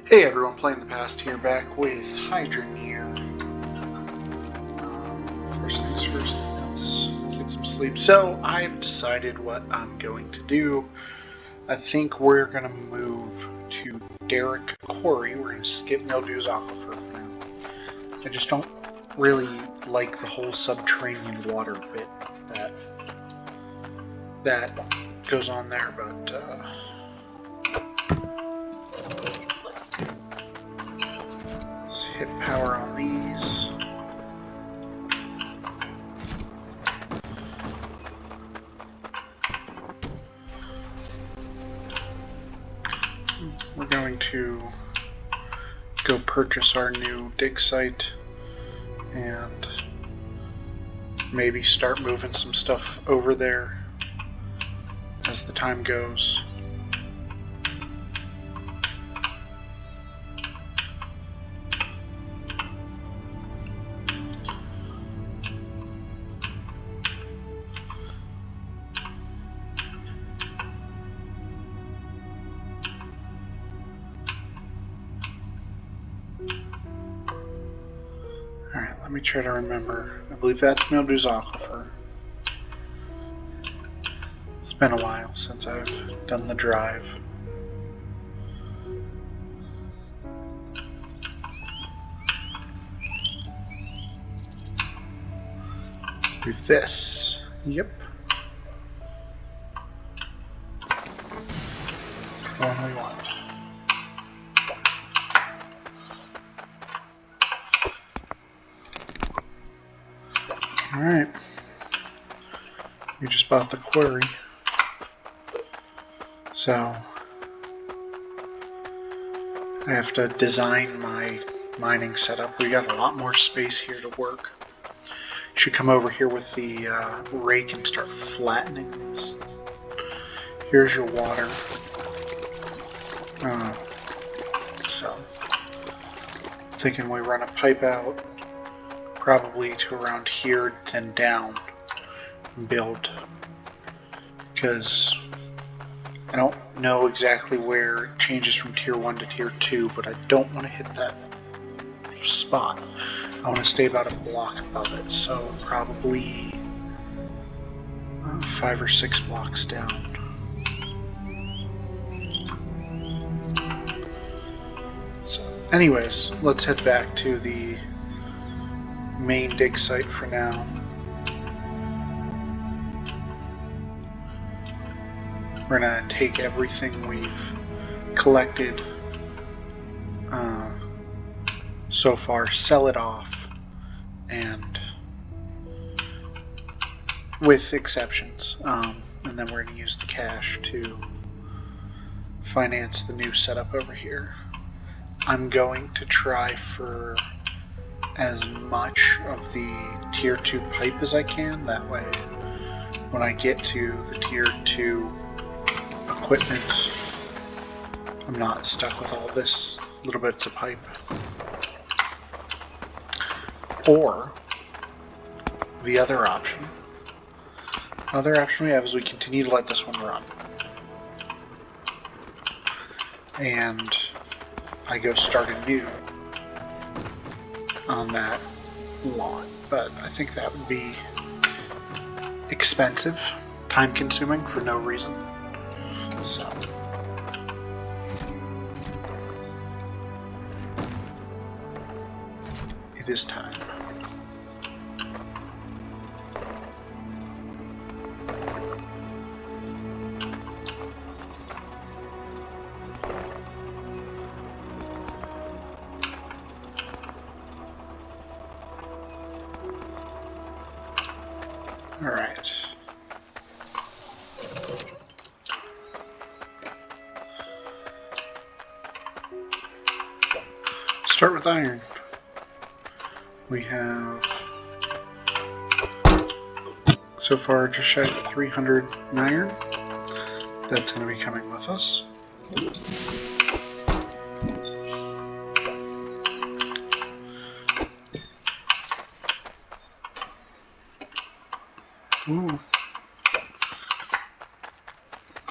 Hey everyone, playing the past here, back with Hydroneer. First things first, let's get some sleep. So I've decided what I'm going to do. I think we're going to move to Derrick Quarry. We're going to skip Mildew's Aquifer for now. I just don't really like the whole subterranean water bit that goes on there, but let's hit power on these. We're going to go purchase our new dig site and maybe start moving some stuff over there as the time goes. Alright, let me try to remember. I believe that's Mildew's Aquifer. It's been a while since I've done the drive. Do this. Yep. It's the one we want. Alright. We just bought the quarry. So I have to design my mining setup. We got a lot more space here to work. Should come over here with the rake and start flattening this. Here's your water. So thinking we run a pipe out probably to around here, then down and build, because I don't know exactly where it changes from tier 1 to tier 2, but I don't want to hit that spot. I want to stay about a block above it, so probably 5 or 6 blocks down. So, anyways, let's head back to the main dig site for now. We're gonna take everything we've collected so far, sell it off, and with exceptions, and then we're going to use the cash to finance the new setup over here. I'm going to try for as much of the tier 2 pipe as I can, that way when I get to the tier 2 equipment I'm not stuck with all this little bits of pipe. Or the other option we have is we continue to let this one run, and I go start anew on that lot. But I think that would be expensive, time consuming for no reason. So it is time. All right. Start with iron. We have so far just shy of 300 iron. That's going to be coming with us. Ooh.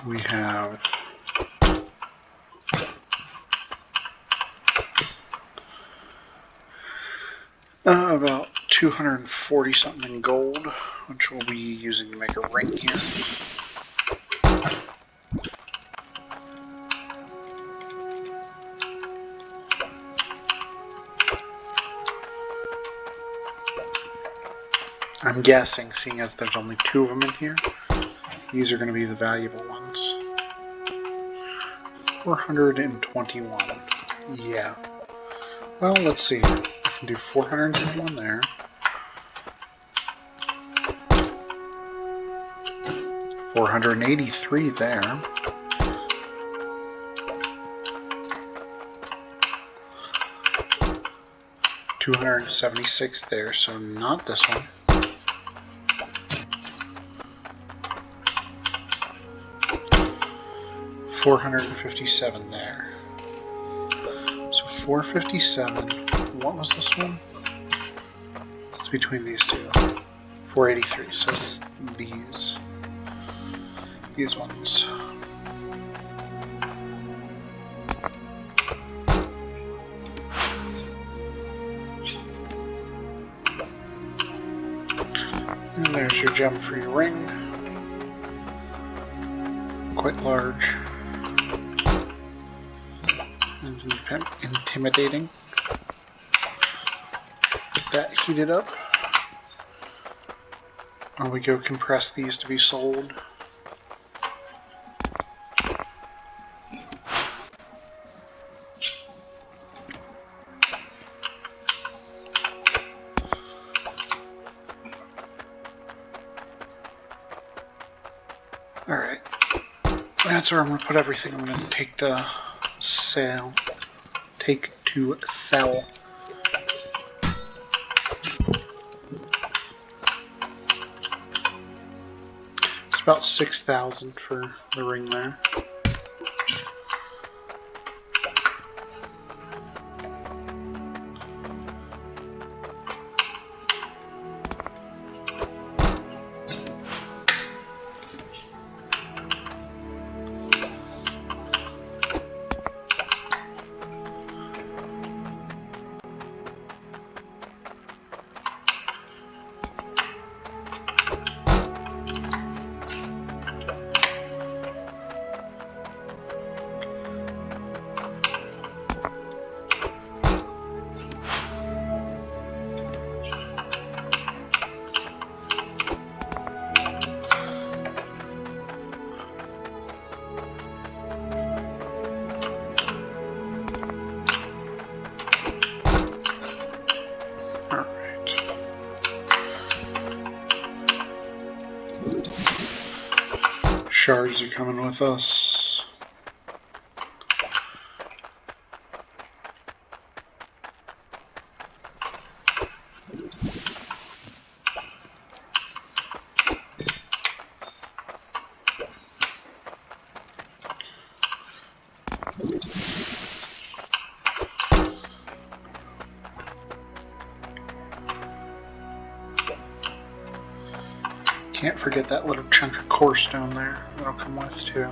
We have About 240 something in gold, which we'll be using to make a ring here. I'm guessing, seeing as there's only 2 of them in here, these are going to be the valuable ones. 421. Yeah. Well, let's see. I can do 421 there. 483 there. $276 there, so not this one. $457 there. So 457. What was this one? It's between these two. 483. So it's these ones. And there's your gem for your ring. Quite large. And intimidating. Get that heated up. While we go compress these to be sold. Alright, that's where I'm going to put everything. I'm going to take to sell. It's about 6,000 for the ring there. Shards are coming with us. Can't forget that little chunk of core stone there. That'll come with too.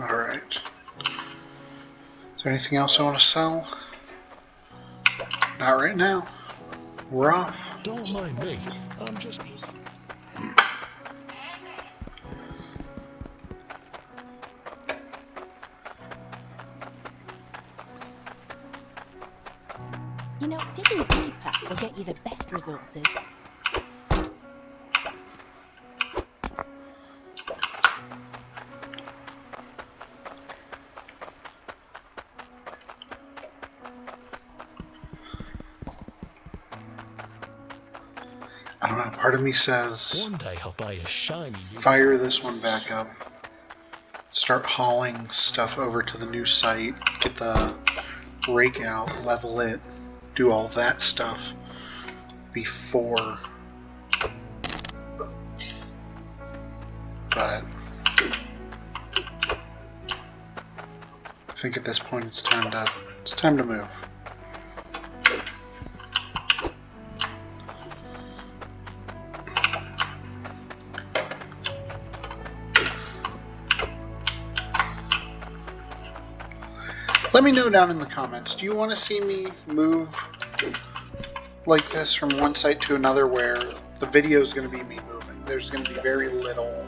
Alright. Is there anything else I want to sell? Not right now. We're off. Don't mind me. I'm just... You know, digging deeper will get you the best resources. I don't know, part of me says One day I'll buy a shiny... fire this one back up, start hauling stuff over to the new site, get the rake out, level it, do all that stuff before. But I think at this point it's time to move. Let me know down in the comments, do you want to see me move like this from one site to another where the video is going to be me moving? There's going to be very little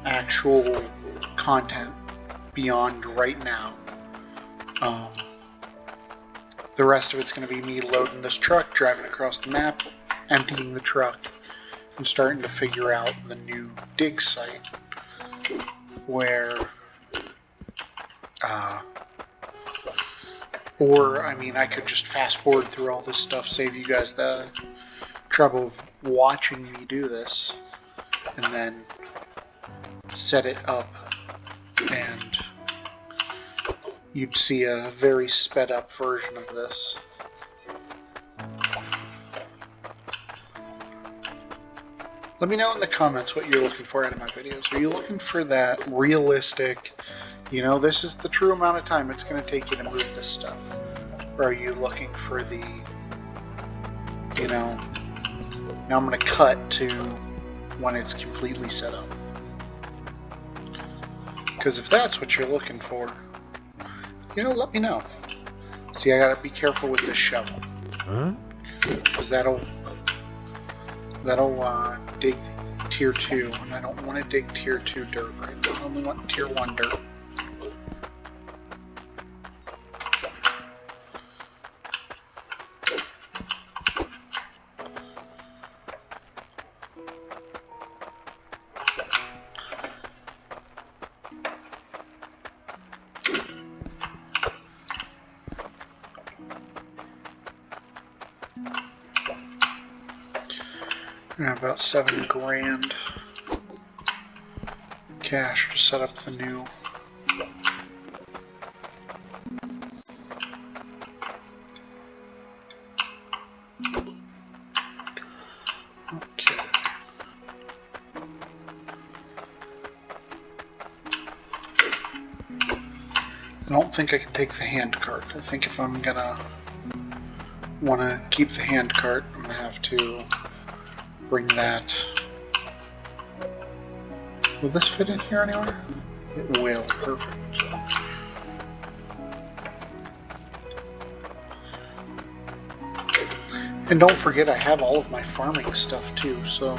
actual content beyond right now. The rest of it's going to be me loading this truck, driving across the map, emptying the truck, and starting to figure out the new dig site where or, I mean, I could just fast forward through all this stuff, save you guys the trouble of watching me do this, and then set it up, and you'd see a very sped up version of this. Let me know in the comments what you're looking for out of my videos. Are you looking for that realistic, you know, this is the true amount of time it's going to take you to move this stuff? Or are you looking for the, you know, now I'm going to cut to when it's completely set up? Because if that's what you're looking for, you know, let me know. See, I got to be careful with this shovel. Because that'll dig tier 2, and I don't want to dig tier 2 dirt right now. I only want tier 1 dirt. I have about $7 grand cash to set up the new. Okay. I don't think I can take the hand cart. I think if I'm gonna want to keep the hand cart, I'm gonna have to bring that. Will this fit in here anywhere? It will. Perfect. And don't forget, I have all of my farming stuff too, so.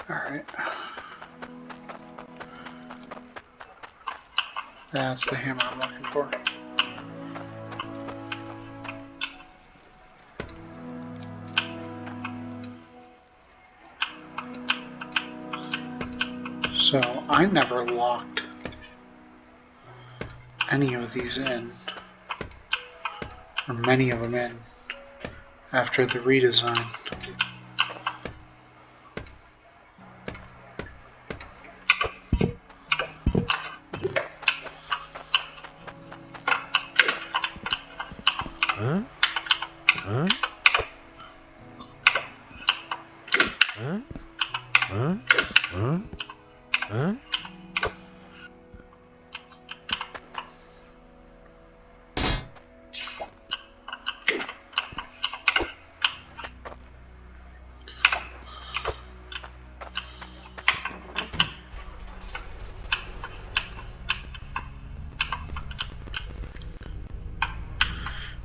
Alright. That's the hammer I'm looking for. So I never locked any of these in, or many of them in, after the redesign.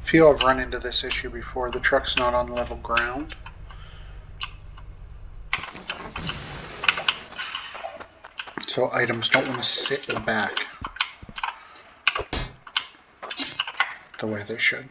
I feel I've run into this issue before. The truck's not on level ground. So items don't want to sit in the back the way they should.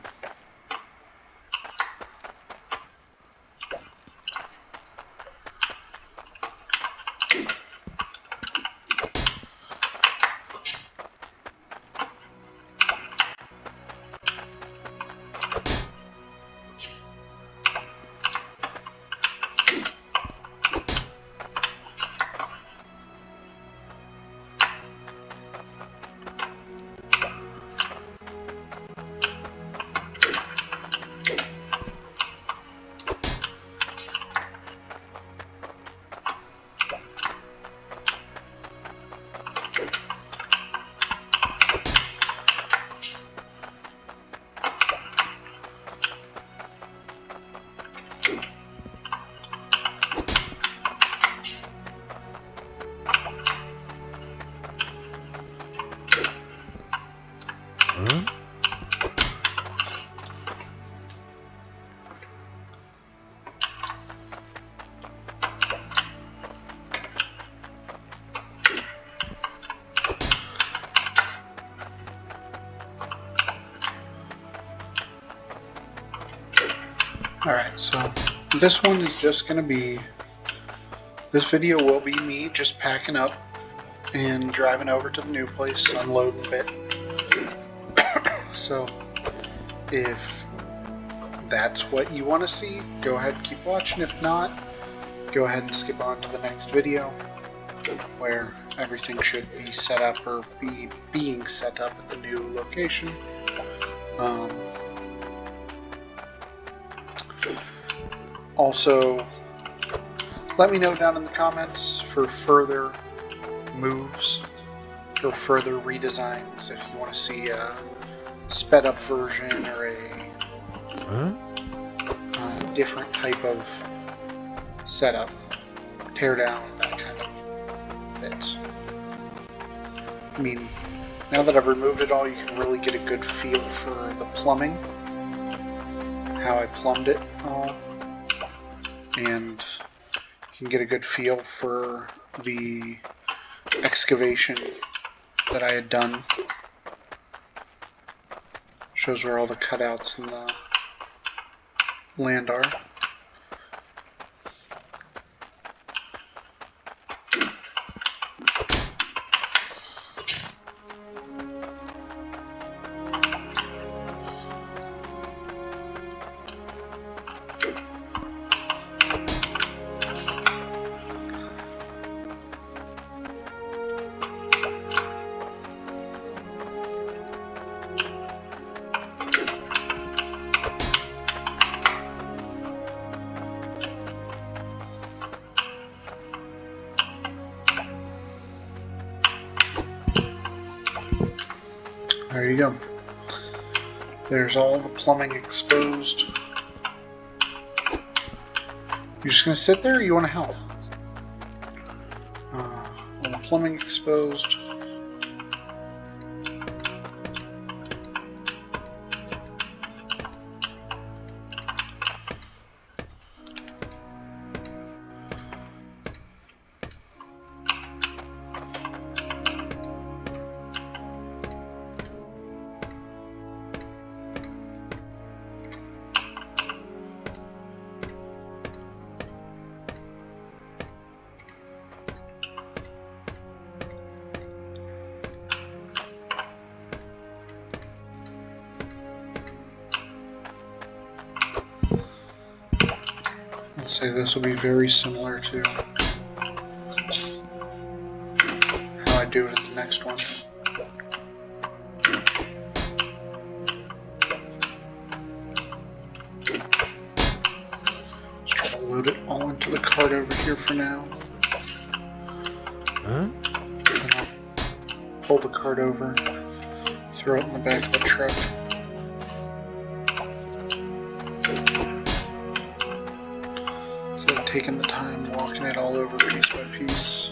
So this one is just going to be, this video will be me just packing up and driving over to the new place, unloading a bit. So if that's what you want to see, go ahead and keep watching. If not, go ahead and skip on to the next video where everything should be set up or be being set up at the new location. Also, let me know down in the comments for further moves or further redesigns, if you want to see a sped up version or a different type of setup, tear down, that kind of bit. I mean, now that I've removed it all, you can really get a good feel for the plumbing, how I plumbed it all, and you can get a good feel for the excavation that I had done. Shows where all the cutouts in the land are. There you go. There's all the plumbing exposed. You're just going to sit there, or you want to help? All the plumbing exposed. Let's say this will be very similar to how I do it at the next one. Let's try to load it all into the cart over here for now. Then I'll pull the cart over, throw it in the back of the truck. Taking the time, walking it all over piece by piece.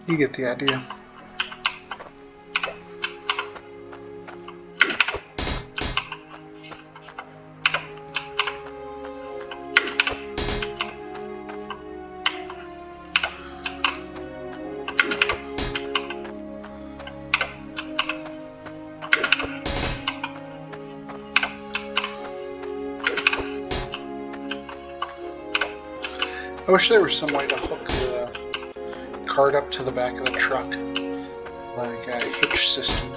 You get the idea. I wish there was some way to hook the cart up to the back of the truck, like a hitch system.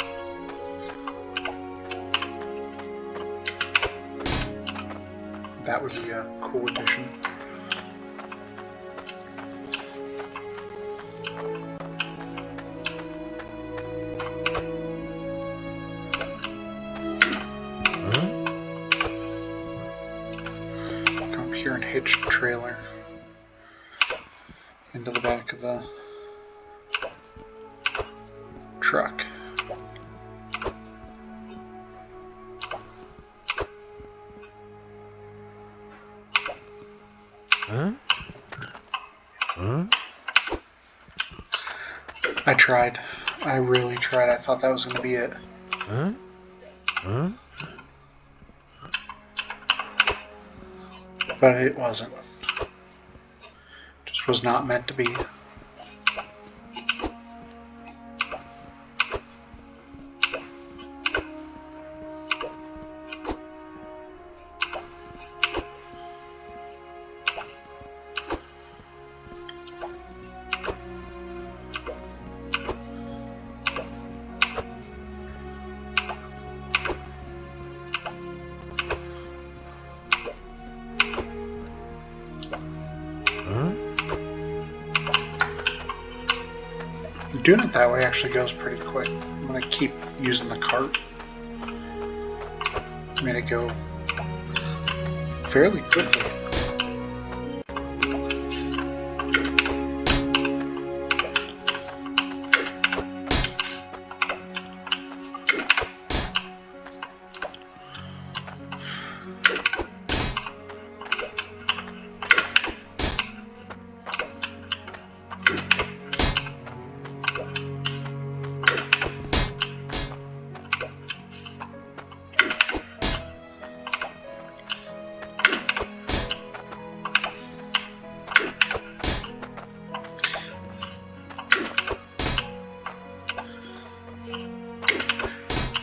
That would be a cool addition. Come up here and hitch the trailer into the back of the truck. I tried. I really tried. I thought that was going to be it. But it wasn't. Just was not meant to be. Doing it that way actually goes pretty quick. I'm going to keep using the cart. Made it go fairly quickly.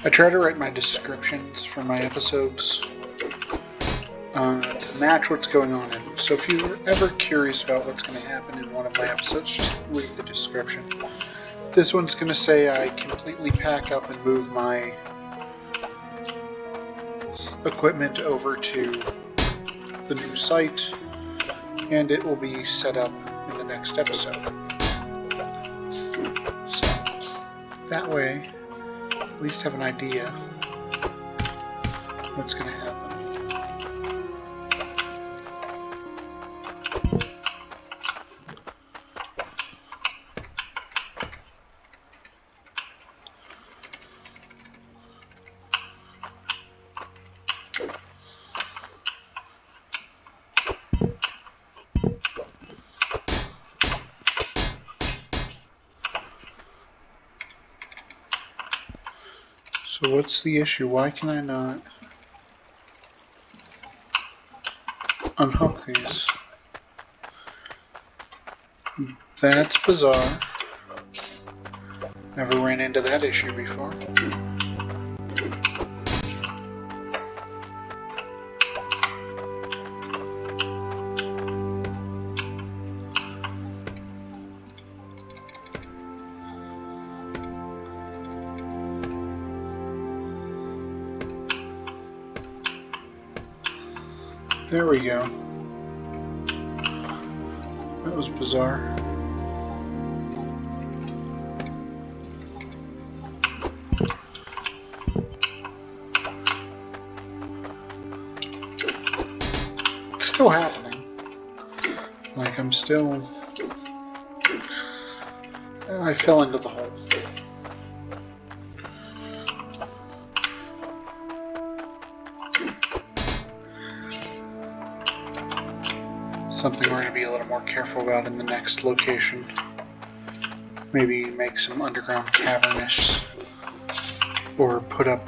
I try to write my descriptions for my episodes to match what's going on in them. So if you're ever curious about what's going to happen in one of my episodes, just read the description. This one's going to say I completely pack up and move my equipment over to the new site, and it will be set up in the next episode. So that way, at least have an idea what's going to happen. So what's the issue? Why can I not unhook these? That's bizarre. Never ran into that issue before. There we go. That was bizarre. It's still happening. Like, I'm still... I fell into the hole. Something we're going to be a little more careful about in the next location. Maybe make some underground cavernish, or put up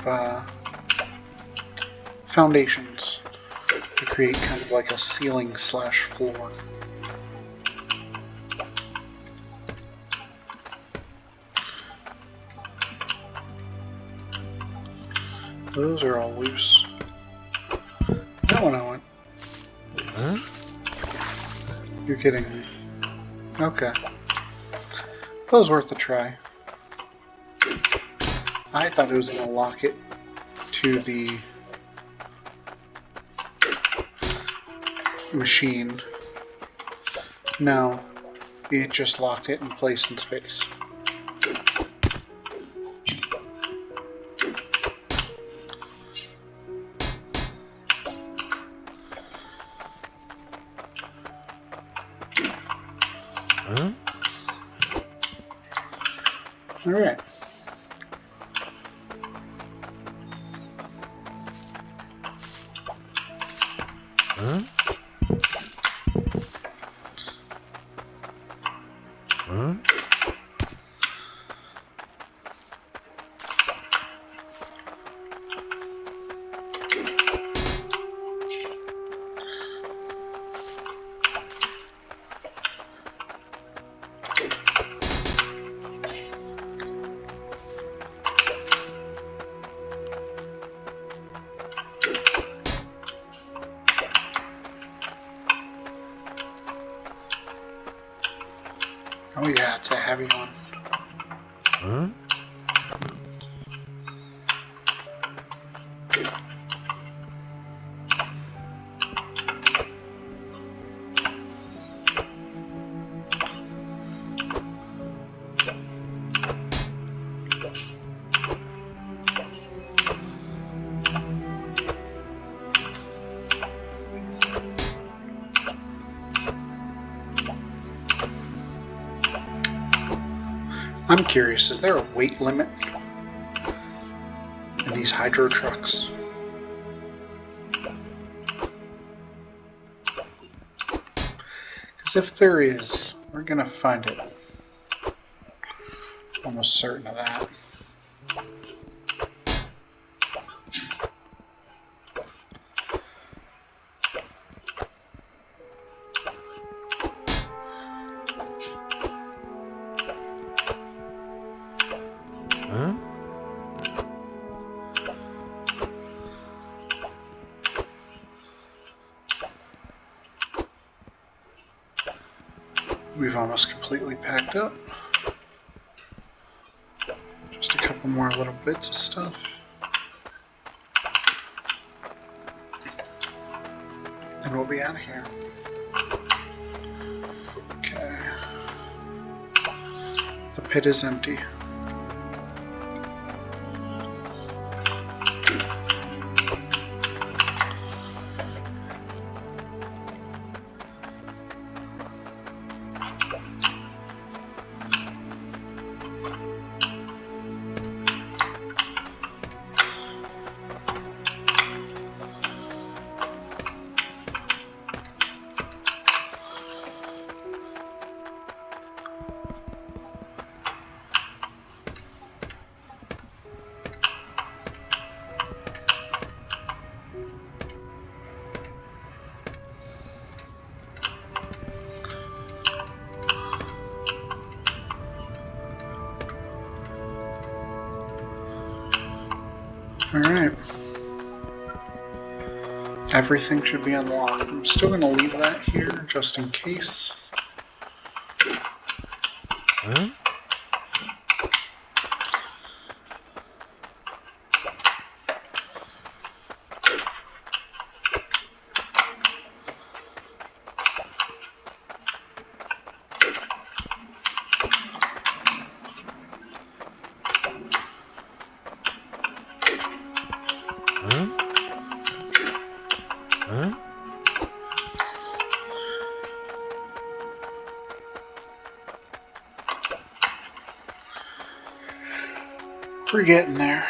foundations to create kind of like a ceiling slash floor. Those are all loose. That one I want. Huh? You're kidding me. Okay. That was worth a try. I thought it was going to lock it to the machine. No, it just locked it in place in space. Huh? All right. Huh? Oh yeah, it's a heavy one. Huh? I'm curious, is there a weight limit in these hydro trucks? Because if there is, we're gonna find it. Almost certain of that. Huh? We've almost completely packed up. Just a couple more little bits of stuff. And we'll be out of here. Okay. The pit is empty. Alright. Everything should be unlocked. I'm still going to leave that here just in case. Huh? Huh? Huh? We're getting there.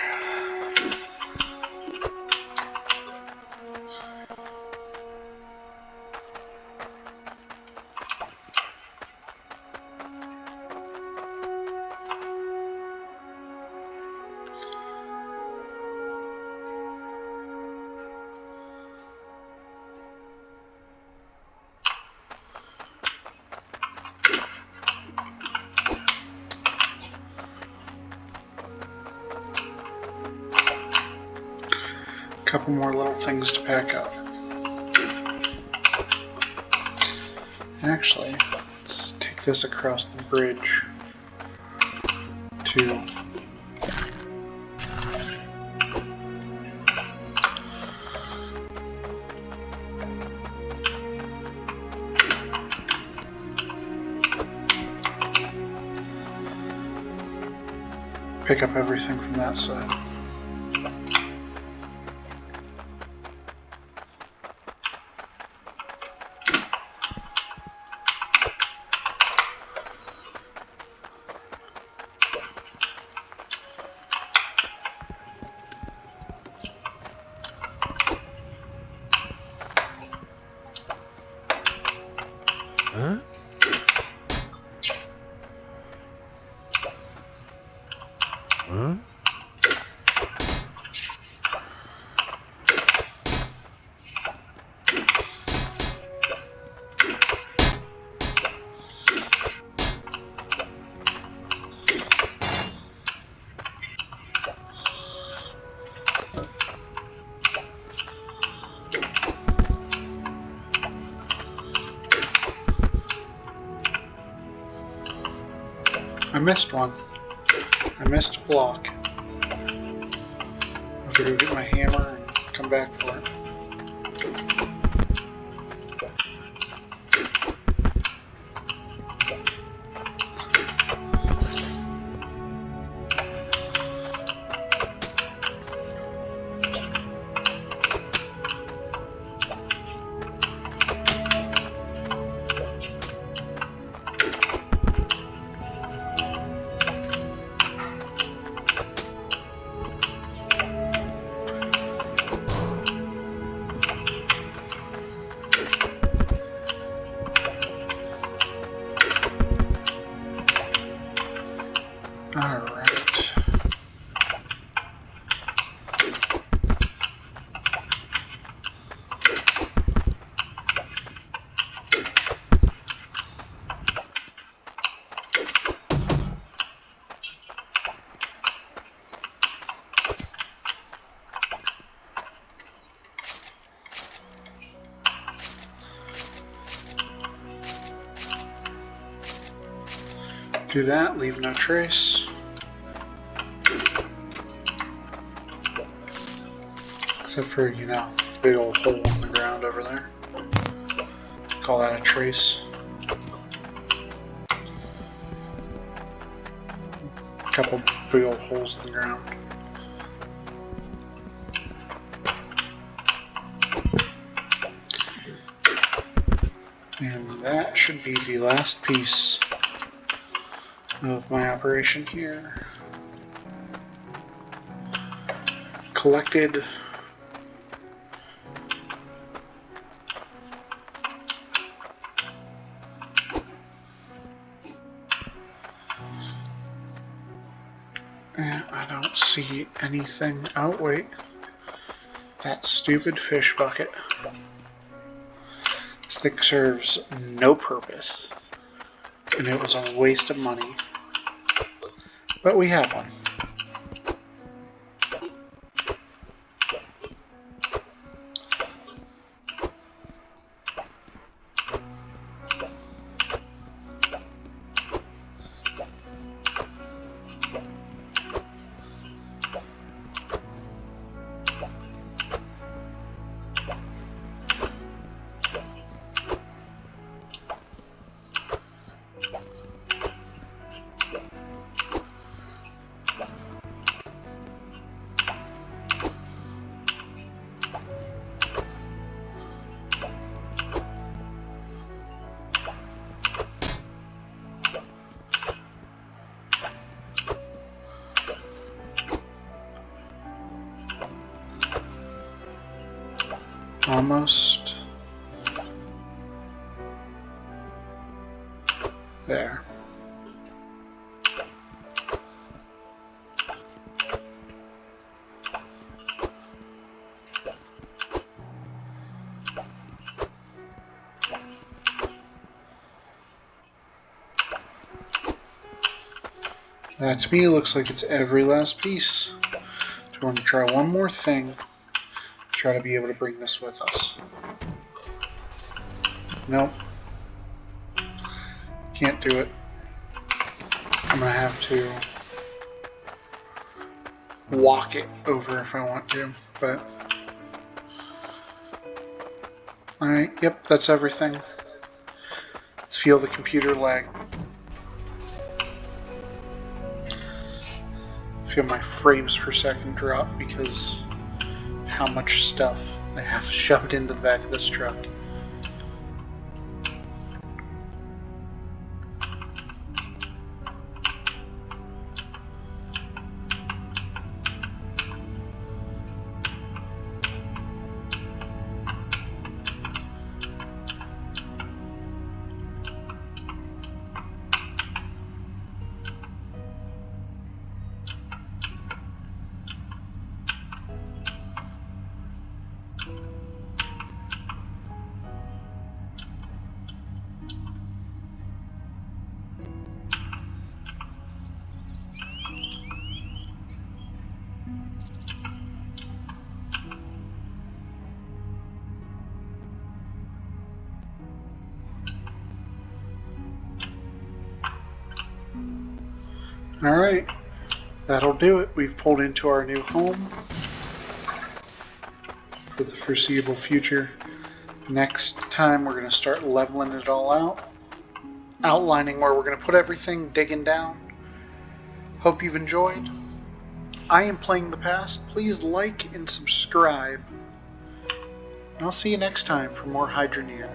Couple more little things to pack up. Actually, let's take this across the bridge to pick up everything from that side. Huh? Huh? I missed one. I missed a block. I have to go get my hammer and come back for it. Alright. Do that, leave no trace. Except for, you know, the big old hole in the ground over there. Call that a trace. A couple big old holes in the ground. And that should be the last piece of my operation here. Collected. And I don't see anything. Oh, wait. That stupid fish bucket. This thing serves no purpose. And it was a waste of money. But we have one. Almost. There. That to me looks like it's every last piece. So we're going to try one more thing. Try to be able to bring this with us. Nope. Can't do it. I'm going to have to walk it over if I want to, but... Alright, yep, that's everything. Let's feel the computer lag. Feel my frames per second drop because how much stuff I have shoved into the back of this truck. Alright, that'll do it. We've pulled into our new home for the foreseeable future. Next time we're going to start leveling it all out, outlining where we're going to put everything, digging down. Hope you've enjoyed. I am Playing the Past. Please like and subscribe. And I'll see you next time for more Hydroneer.